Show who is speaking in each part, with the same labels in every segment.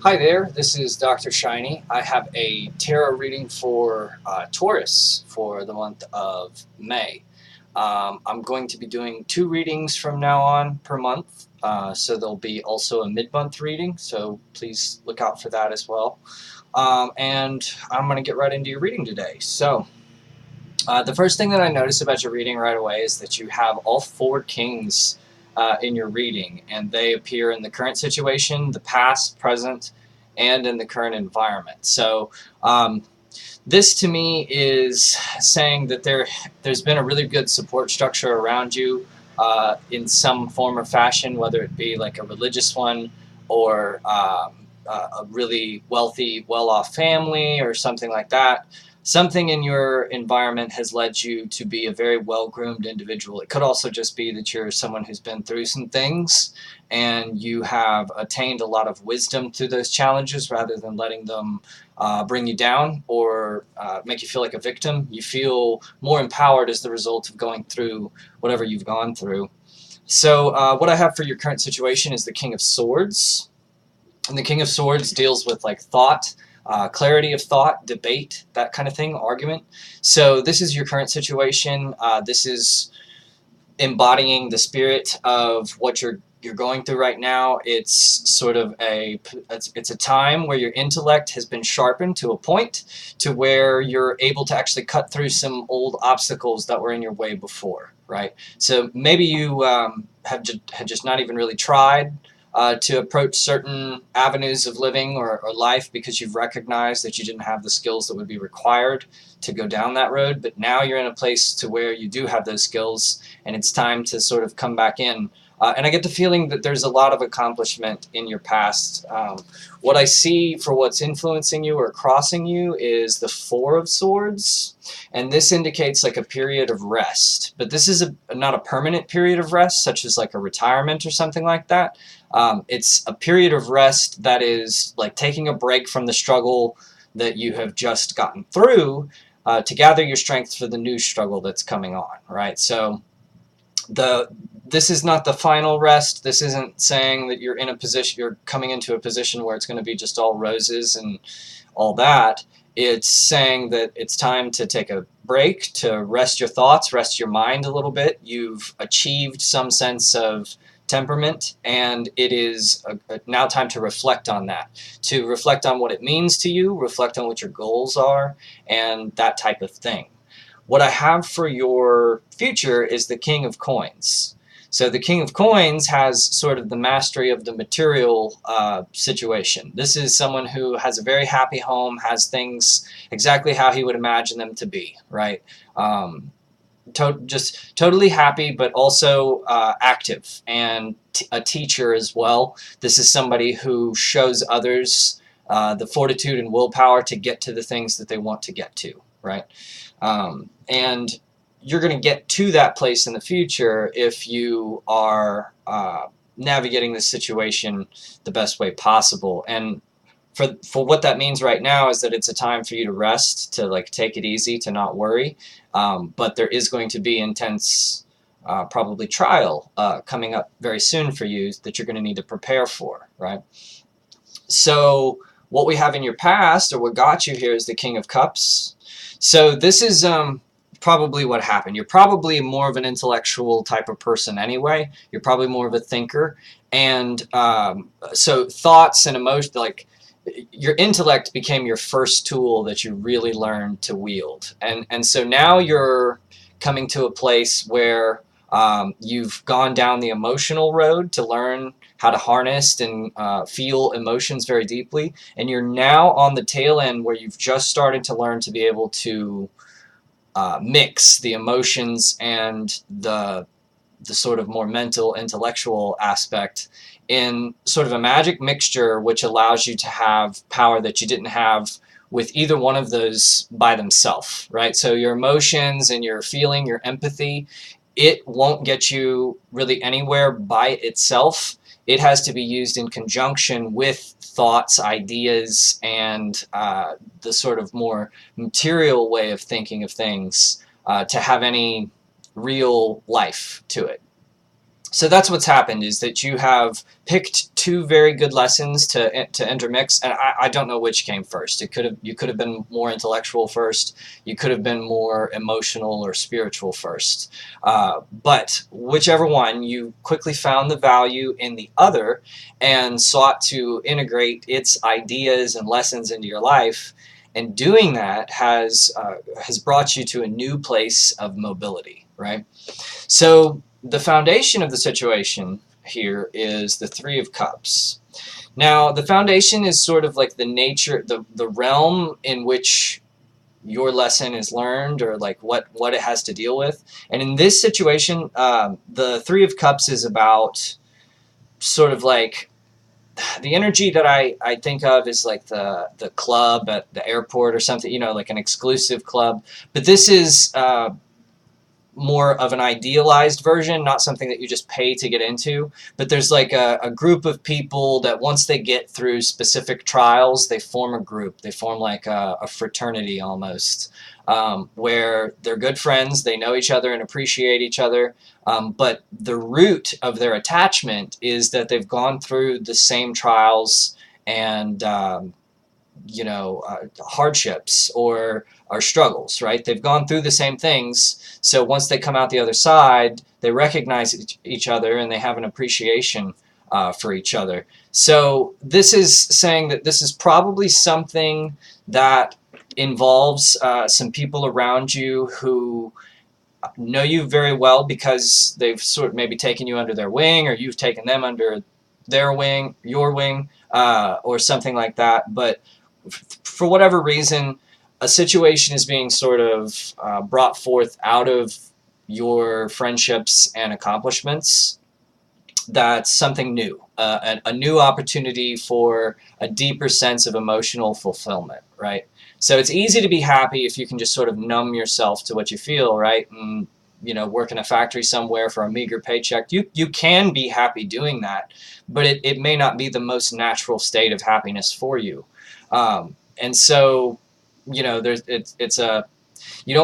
Speaker 1: Hi there, this is Dr. Shiny. I have a tarot reading for Taurus for the month of May. I'm going to be doing 2 readings from now on per month, so there'll be also a mid-month reading, so please look out for that as well. And I'm going to get right into your reading today. So, the first thing that I notice about your reading right away is that you have all 4 kings in your reading, and they appear in the current situation, the past, present, and in the current environment. So this to me is saying that there's been a really good support structure around you in some form or fashion, whether it be like a religious one or a really wealthy, well-off family or something like that. Something in your environment has led you to be a very well-groomed individual. It could also just be that you're someone who's been through some things and you have attained a lot of wisdom through those challenges rather than letting them bring you down or make you feel like a victim. You feel more empowered as the result of going through whatever you've gone through. So what I have for your current situation is the King of Swords. And the King of Swords deals with like thought, clarity of thought, debate, that kind of thing, argument. So this is your current situation. This is embodying the spirit of what you're going through right now. It's sort of it's a time where your intellect has been sharpened to a point to where you're able to actually cut through some old obstacles that were in your way before, right? So maybe you had just not even really tried to approach certain avenues of living or life because you've recognized that you didn't have the skills that would be required to go down that road. But now you're in a place to where you do have those skills, and it's time to sort of come back in. And I get the feeling that there's a lot of accomplishment in your past. What I see for what's influencing you or crossing you is the Four of Swords, and this indicates like a period of rest. But this is not a permanent period of rest, such as like a retirement or something like that. It's a period of rest that is like taking a break from the struggle that you have just gotten through to gather your strength for the new struggle that's coming on, right? So this is not the final rest. This isn't saying that you're in a position, you're coming into a position where it's going to be just all roses and all that. It's saying that it's time to take a break, to rest your thoughts, rest your mind a little bit. You've achieved some sense of temperament, and it is now time to reflect on that, to reflect on what it means to you, reflect on what your goals are, and that type of thing. What I have for your future is the King of Coins. So the King of Coins has sort of the mastery of the material situation. This is someone who has a very happy home, has things exactly how he would imagine them to be, right? Just totally happy, but also active, and a teacher as well. This is somebody who shows others the fortitude and willpower to get to the things that they want to get to, right? And you're going to get to that place in the future if you are navigating this situation the best way possible. And for what that means right now is that it's a time for you to rest, to like take it easy, to not worry. But there is going to be intense, probably trial coming up very soon for you that you're going to need to prepare for, right? So what we have in your past, or what got you here, is the King of Cups. So this is probably what happened. You're probably more of an intellectual type of person anyway. You're probably more of a thinker. And so thoughts and emotions, like your intellect became your first tool that you really learned to wield. And so now you're coming to a place where you've gone down the emotional road to learn how to harness and feel emotions very deeply. And you're now on the tail end where you've just started to learn to be able to mix the emotions and the sort of more mental, intellectual aspect in sort of a magic mixture, which allows you to have power that you didn't have with either one of those by themselves, right? So your emotions and your feeling, your empathy, it won't get you really anywhere by itself. It has to be used in conjunction with thoughts, ideas, and the sort of more material way of thinking of things to have any real life to it. So that's what's happened, is that you have picked two very good lessons to intermix, and I don't know which came first. You could have been more intellectual first. You could have been more emotional or spiritual first. But whichever one, you quickly found the value in the other and sought to integrate its ideas and lessons into your life. And doing that has brought you to a new place of mobility, right? So the foundation of the situation here is the Three of Cups. Now, the foundation is sort of like the nature, the realm in which your lesson is learned, or like what it has to deal with. And in this situation, the Three of Cups is about sort of like the energy that I think of is like the club at the airport or something, like an exclusive club. But this is more of an idealized version, not something that you just pay to get into. But there's like a group of people that once they get through specific trials, they form a group. They form like a fraternity almost, where they're good friends, they know each other and appreciate each other. But the root of their attachment is that they've gone through the same trials and hardships or struggles, right? They've gone through the same things. So once they come out the other side, they recognize each other and they have an appreciation for each other. So this is saying that this is probably something that involves some people around you who know you very well because they've sort of maybe taken you under their wing, or you've taken them under their wing, your wing, or something like that. But for whatever reason, a situation is being sort of brought forth out of your friendships and accomplishments. That's something new, a new opportunity for a deeper sense of emotional fulfillment, right? So it's easy to be happy if you can just sort of numb yourself to what you feel, right? And work in a factory somewhere for a meager paycheck. You can be happy doing that, but it may not be the most natural state of happiness for you. And so, you don't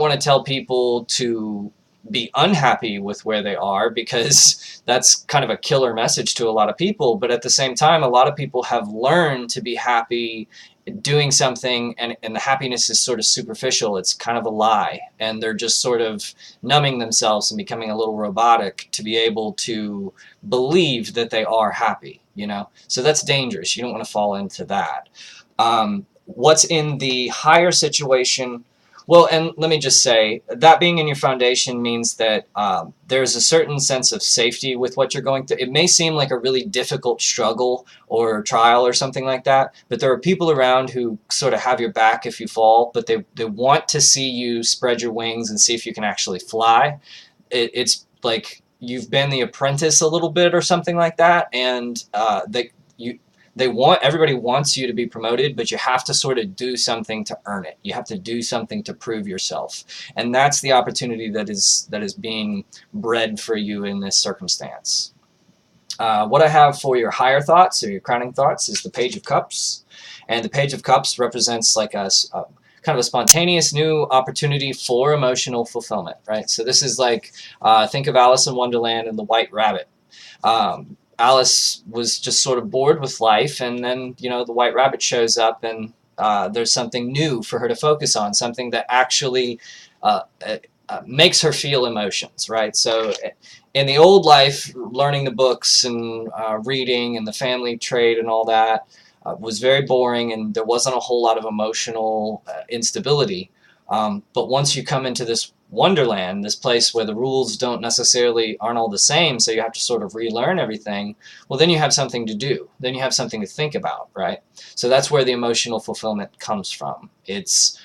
Speaker 1: want to tell people to be unhappy with where they are, because that's kind of a killer message to a lot of people. But at the same time, a lot of people have learned to be happy doing something, and the happiness is sort of superficial. It's kind of a lie, and they're just sort of numbing themselves and becoming a little robotic to be able to believe that they are happy, so that's dangerous. You don't want to fall into that. What's in the higher situation? Well, and let me just say, that being in your foundation means that there's a certain sense of safety with what you're going through. It may seem like a really difficult struggle or trial or something like that, but there are people around who sort of have your back if you fall, but they want to see you spread your wings and see if you can actually fly. It's like you've been the apprentice a little bit or something like that, and everybody wants you to be promoted, but you have to sort of do something to earn it. You have to do something to prove yourself. And that's the opportunity that is being bred for you in this circumstance. What I have for your higher thoughts, or your crowning thoughts, is the Page of Cups. And the Page of Cups represents like a kind of a spontaneous new opportunity for emotional fulfillment, right? So this is like, think of Alice in Wonderland and the White Rabbit. Alice was just sort of bored with life, and then the White Rabbit shows up, and there's something new for her to focus on, something that actually makes her feel emotions, right? So in the old life, learning the books and reading and the family trade and all that was very boring, and there wasn't a whole lot of emotional instability. But once you come into this Wonderland, this place where the rules aren't all the same, so you have to sort of relearn everything, well, then you have something to do. Then you have something to think about, right? So that's where the emotional fulfillment comes from. It's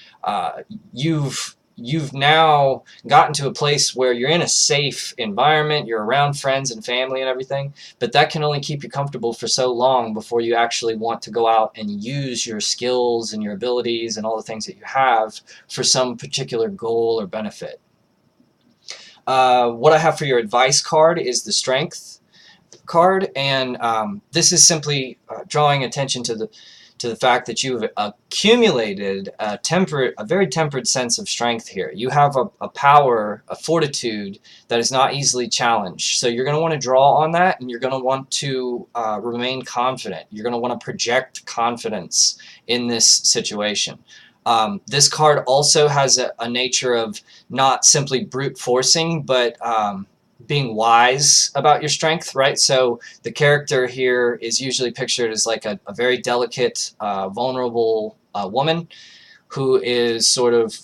Speaker 1: you've now gotten to a place where you're in a safe environment, you're around friends and family and everything, but that can only keep you comfortable for so long before you actually want to go out and use your skills and your abilities and all the things that you have for some particular goal or benefit. What I have for your advice card is the Strength. card, and this is simply drawing attention to the fact that you've accumulated a very tempered sense of strength here. You have a power, a fortitude that is not easily challenged. So you're going to want to draw on that, and you're going to want to remain confident. You're going to want to project confidence in this situation. This card also has a nature of not simply brute forcing, but being wise about your strength, right? So the character here is usually pictured as like a very delicate, vulnerable woman who is sort of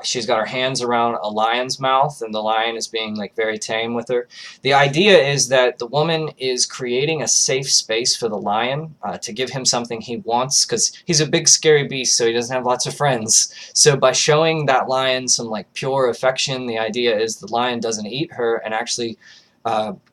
Speaker 1: she's got her hands around a lion's mouth, and the lion is being like very tame with her. The idea is that the woman is creating a safe space for the lion to give him something he wants, because he's a big scary beast, so he doesn't have lots of friends. So by showing that lion some like pure affection, the idea is the lion doesn't eat her and actually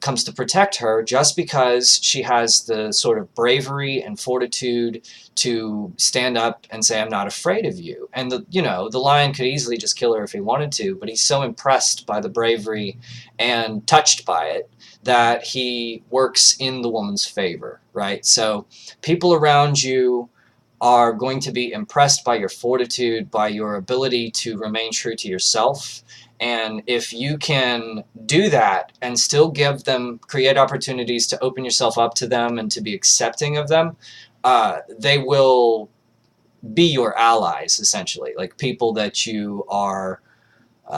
Speaker 1: comes to protect her, just because she has the sort of bravery and fortitude to stand up and say, I'm not afraid of you. And the lion could easily just kill her if he wanted to, but he's so impressed by the bravery and touched by it that he works in the woman's favor, right? So people around you are going to be impressed by your fortitude, by your ability to remain true to yourself. And if you can do that and still create opportunities to open yourself up to them and to be accepting of them, they will be your allies, essentially. Like people that you are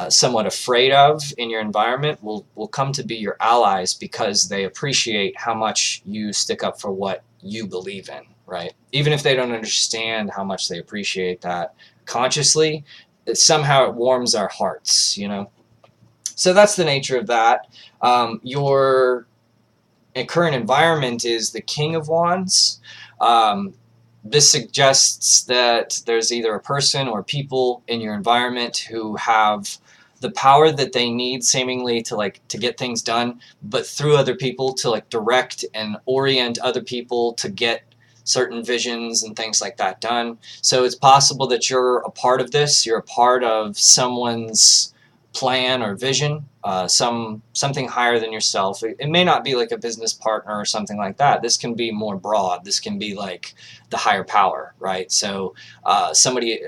Speaker 1: somewhat afraid of in your environment will come to be your allies, because they appreciate how much you stick up for what you believe in, right? Even if they don't understand how much they appreciate that consciously, somehow it warms our hearts, So that's the nature of that. Your current environment is the King of Wands. This suggests that there's either a person or people in your environment who have the power that they need seemingly to get things done, but through other people to direct and orient other people to get certain visions and things like that done. So it's possible that you're a part of this. You're a part of someone's plan or vision, something higher than yourself. It may not be like a business partner or something like that. This can be more broad. This can be like the higher power, right? So somebody,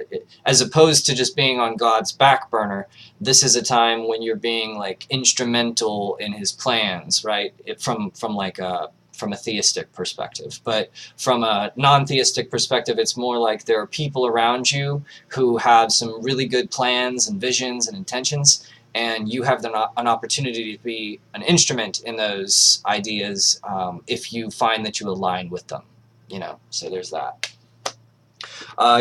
Speaker 1: as opposed to just being on God's back burner, this is a time when you're being like instrumental in his plans, right? From a theistic perspective. But from a non-theistic perspective, it's more like there are people around you who have some really good plans and visions and intentions, and you have an opportunity to be an instrument in those ideas if you find that you align with them. So there's that.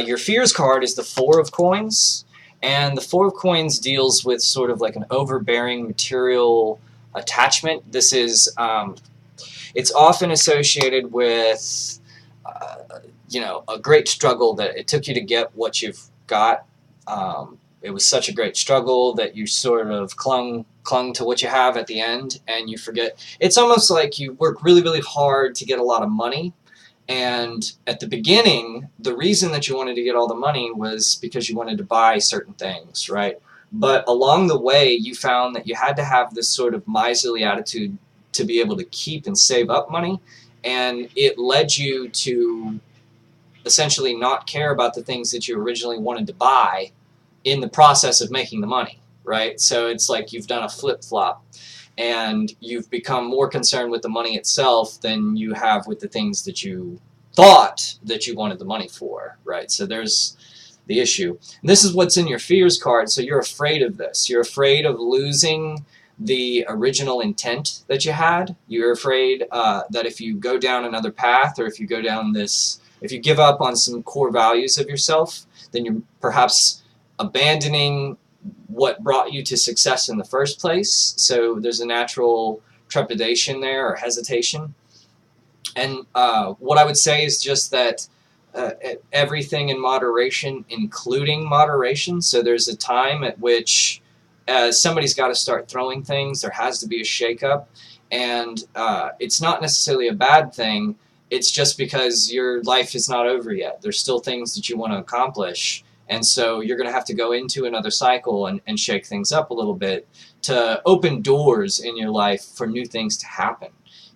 Speaker 1: Your fears card is the Four of Coins, and the Four of Coins deals with sort of like an overbearing material attachment. This is it's often associated with, a great struggle that it took you to get what you've got. It was such a great struggle that you sort of clung to what you have at the end, and you forget. It's almost like you work really, really hard to get a lot of money. And at the beginning, the reason that you wanted to get all the money was because you wanted to buy certain things, right? But along the way, you found that you had to have this sort of miserly attitude to be able to keep and save up money, and it led you to essentially not care about the things that you originally wanted to buy in the process of making the money, right? So it's like you've done a flip-flop, and you've become more concerned with the money itself than you have with the things that you thought that you wanted the money for, right? So there's the issue. And this is what's in your fears card, so you're afraid of this. You're afraid of losing the original intent that you had. You're afraid that if you go down another path, or if you give up on some core values of yourself, then you're perhaps abandoning what brought you to success in the first place. So there's a natural trepidation there, or hesitation. And what I would say is just that everything in moderation, including moderation. So there's a time at which somebody's got to start throwing things. There has to be a shakeup, and it's not necessarily a bad thing. It's just because your life is not over yet. There's still things that you want to accomplish, and so you're going to have to go into another cycle and shake things up a little bit to open doors in your life for new things to happen.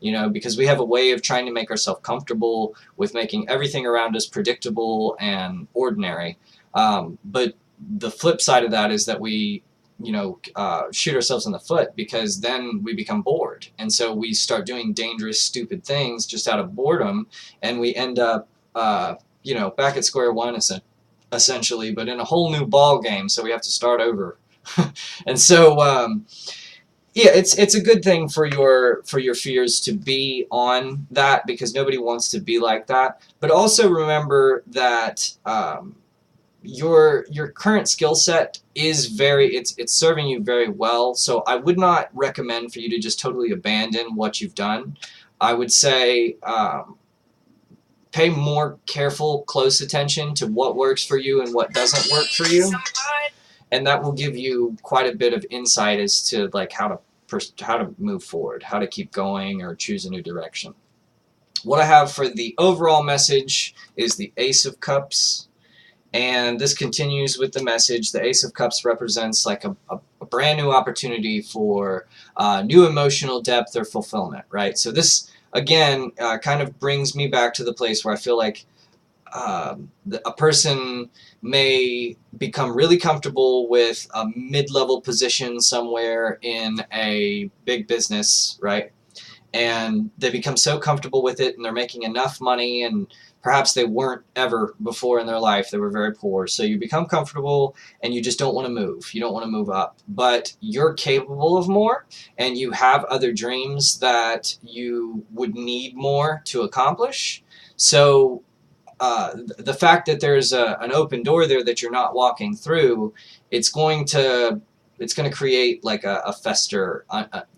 Speaker 1: you know, because we have a way of trying to make ourselves comfortable with making everything around us predictable and ordinary. But the flip side of that is that we, you know, shoot ourselves in the foot, because then we become bored. And so we start doing dangerous, stupid things just out of boredom, and we end up, you know, back at square one, essentially, but in a whole new ball game. So we have to start over. And so, yeah, it's a good thing for your fears to be on that, because nobody wants to be like that. But also remember that your current skill set is it's serving you very well. So I would not recommend for you to just totally abandon what you've done. I would say pay more careful, close attention to what works for you and what doesn't work for you, and that will give you quite a bit of insight as to like how to move forward, how to keep going, or choose a new direction. What I have for the overall message is the Ace of Cups, and this continues with the message. The Ace of Cups represents like a brand new opportunity for new emotional depth or fulfillment, right? So this, again, kind of brings me back to the place where I feel like a person may become really comfortable with a mid-level position somewhere in a big business, right? And they become so comfortable with it, and they're making enough money, and perhaps they weren't ever before in their life. They were very poor. So you become comfortable and you just don't want to move. You don't want to move up. But you're capable of more, and you have other dreams that you would need more to accomplish. So the fact that there's an open door there that you're not walking through, it's going to create like a fester,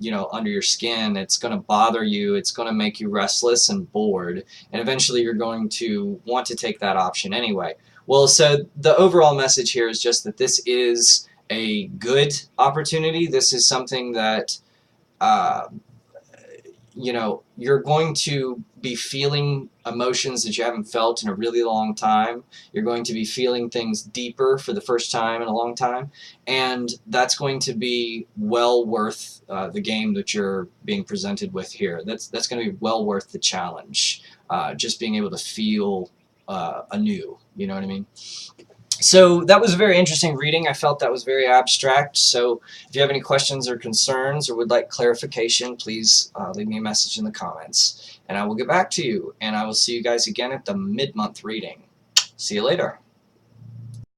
Speaker 1: you know, under your skin. It's going to bother you. It's going to make you restless and bored, and eventually you're going to want to take that option anyway. Well, so the overall message here is just that this is a good opportunity. This is something that you know, you're going to be feeling emotions that you haven't felt in a really long time. You're going to be feeling things deeper for the first time in a long time, and that's going to be well worth the game that you're being presented with here. That's going to be well worth the challenge. Just being able to feel anew. You know what I mean? So that was a very interesting reading. I felt that was very abstract. So if you have any questions or concerns or would like clarification, please leave me a message in the comments, and I will get back to you. And I will see you guys again at the mid-month reading. See you later.